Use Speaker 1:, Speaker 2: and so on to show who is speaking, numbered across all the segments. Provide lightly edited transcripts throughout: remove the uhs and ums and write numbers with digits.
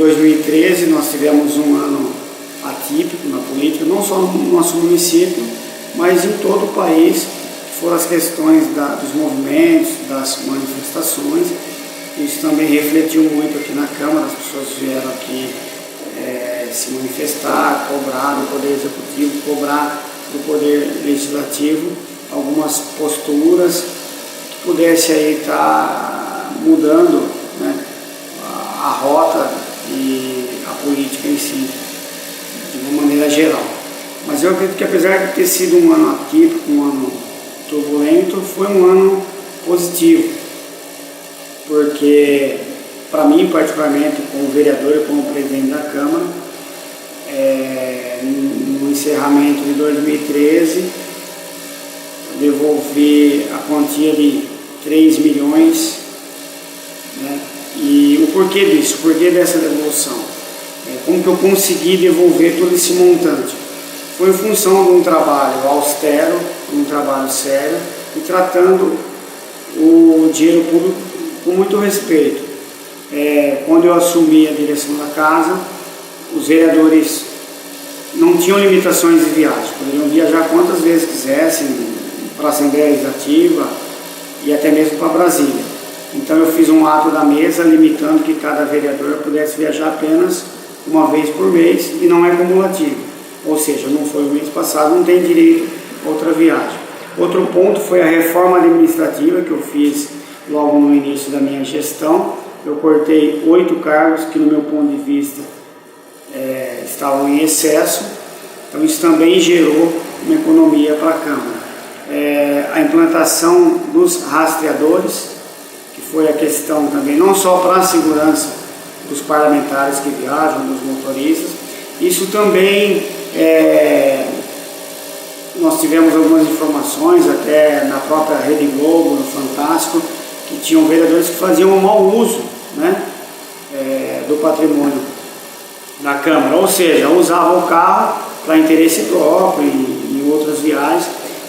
Speaker 1: 2013 nós tivemos um ano atípico na política, não só no nosso município, mas em todo o país, que foram as questões dos movimentos, das manifestações. Isso também refletiu muito aqui na Câmara, as pessoas vieram aqui se manifestar, cobrar do Poder Executivo, cobrar do Poder Legislativo algumas posturas que pudesse aí estar mudando, né, a rota e a política em si, de uma maneira geral. Mas eu acredito que, apesar de ter sido um ano atípico, um ano turbulento, foi um ano positivo, porque, para mim, particularmente, como vereador e como presidente da Câmara, no encerramento de 2013, devolvi a quantia de 3 milhões, né? E o porquê disso, o porquê dessa devolução? Como que eu consegui devolver todo esse montante? Foi em função de um trabalho austero, um trabalho sério, e tratando o dinheiro público com muito respeito. Quando eu assumi a direção da casa, os vereadores não tinham limitações de viagem, poderiam viajar quantas vezes quisessem para a Assembleia Legislativa e até mesmo para Brasília. Então eu fiz um ato da mesa limitando que cada vereador pudesse viajar apenas uma vez por mês e não é cumulativo. Ou seja, não foi o mês passado, não tem direito a outra viagem. Outro ponto foi a reforma administrativa que eu fiz logo no início da minha gestão. Eu cortei 8 cargos que, no meu ponto de vista, estavam em excesso. Então isso também gerou uma economia para a Câmara. A implantação dos rastreadores, que foi a questão também, não só para a segurança dos parlamentares que viajam, dos motoristas, isso também, nós tivemos algumas informações, até na própria Rede Globo, no Fantástico, que tinham vereadores que faziam um mau uso, né, do patrimônio da Câmara, ou seja, usavam o carro para interesse próprio e em outras viagens.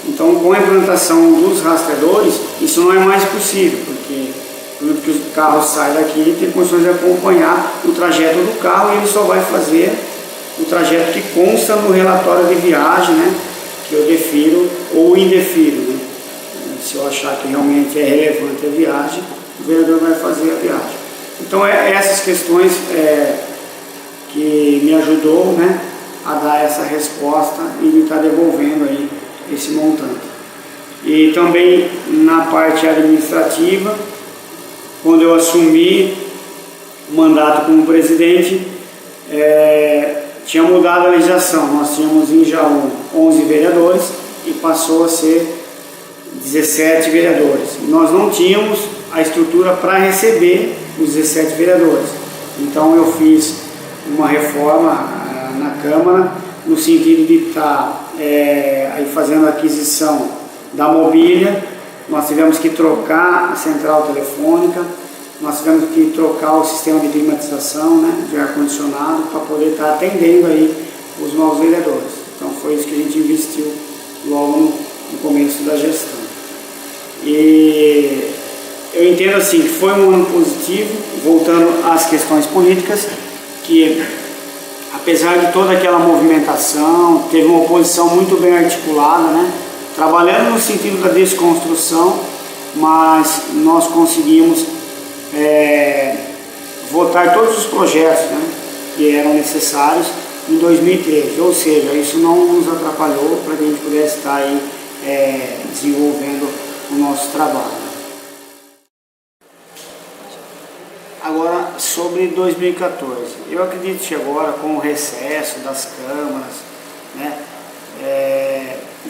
Speaker 1: Então, com a implantação dos rastreadores, isso não é mais possível, porque o carro sai daqui e tem condições de acompanhar o trajeto do carro, e ele só vai fazer o trajeto que consta no relatório de viagem, né, que eu defiro ou indefiro, né. Se eu achar que realmente é relevante a viagem, o vereador vai fazer a viagem. Então, essas questões que me ajudou, né, a dar essa resposta e de estar devolvendo aí esse montante. E também na parte administrativa, quando eu assumi o mandato como presidente, tinha mudado a legislação. Nós tínhamos em Jaú 11 vereadores e passou a ser 17 vereadores. Nós não tínhamos a estrutura para receber os 17 vereadores. Então eu fiz uma reforma na Câmara, no sentido de estar aí fazendo a aquisição da mobília. Nós tivemos que trocar a central telefônica, nós tivemos que trocar o sistema de climatização, né, de ar-condicionado, para poder estar atendendo aí os novos vereadores. Então foi isso que a gente investiu logo no começo da gestão. E eu entendo assim que foi um ano positivo, voltando às questões políticas, que apesar de toda aquela movimentação, teve uma oposição muito bem articulada, né, trabalhando no sentido da desconstrução, mas nós conseguimos votar todos os projetos, né, que eram necessários em 2013, ou seja, isso não nos atrapalhou para que a gente pudesse estar aí desenvolvendo o nosso trabalho. Agora, sobre 2014, eu acredito que agora, com o recesso das câmaras, né,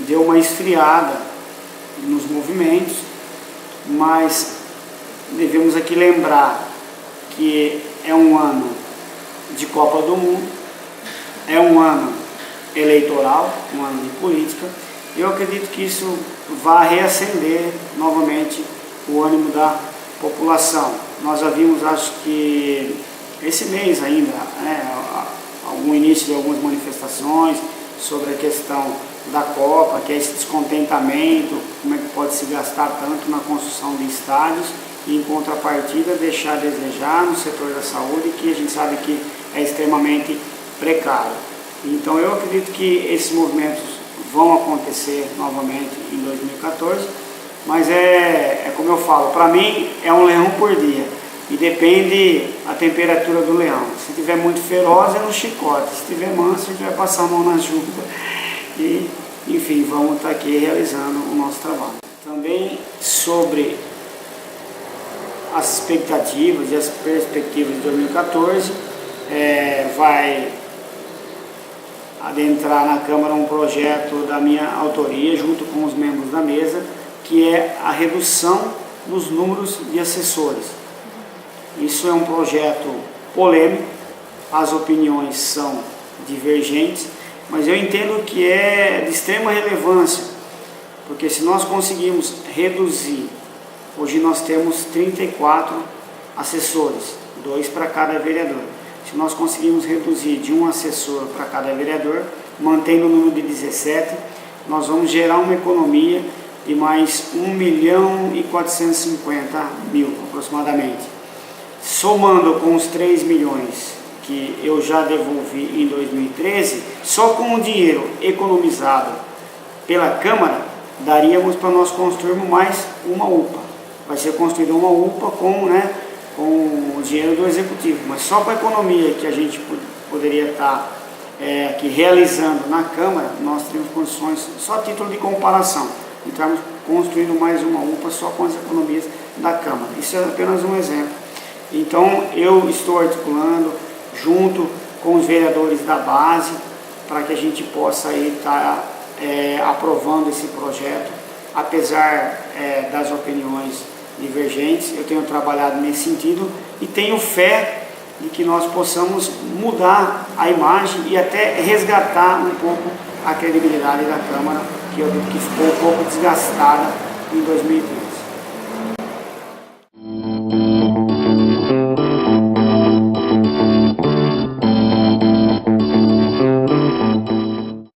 Speaker 1: deu uma esfriada nos movimentos, mas devemos aqui lembrar que é um ano de Copa do Mundo, é um ano eleitoral, um ano de política. Eu acredito que isso vai reacender novamente o ânimo da população. Nós já vimos, acho que esse mês ainda, algum início de algumas manifestações sobre a questão da Copa, que é esse descontentamento, como é que pode se gastar tanto na construção de estádios e, em contrapartida, deixar a desejar no setor da saúde, que a gente sabe que é extremamente precário. Então eu acredito que esses movimentos vão acontecer novamente em 2014, mas é como eu falo, para mim é um leão por dia, e depende a temperatura do leão. Se estiver muito feroz é no chicote, se estiver manso a gente vai passar a mão na juba e, enfim, vamos estar aqui realizando o nosso trabalho. Também sobre as expectativas e as perspectivas de 2014, vai adentrar na Câmara um projeto da minha autoria, junto com os membros da mesa, que é a redução dos números de assessores. Isso é um projeto polêmico, as opiniões são divergentes, mas eu entendo que é de extrema relevância, porque se nós conseguimos reduzir, hoje nós temos 34 assessores, 2 para cada vereador. Se nós conseguimos reduzir de um assessor para cada vereador, mantendo o número de 17, nós vamos gerar uma economia de mais 1.450.000 aproximadamente. Somando com os 3 milhões que eu já devolvi em 2013, só com o dinheiro economizado pela Câmara, daríamos para nós construirmos mais uma UPA. Vai ser construída uma UPA com o dinheiro do Executivo, mas só com a economia que a gente poderia estar aqui realizando na Câmara, nós teríamos condições, só a título de comparação, de estarmos construindo mais uma UPA só com as economias da Câmara. Isso é apenas um exemplo. Então eu estou articulando junto com os vereadores da base para que a gente possa estar aprovando esse projeto, apesar das opiniões divergentes. Eu tenho trabalhado nesse sentido e tenho fé de que nós possamos mudar a imagem e até resgatar um pouco a credibilidade da Câmara, que eu acredito que ficou um pouco desgastada em 2013.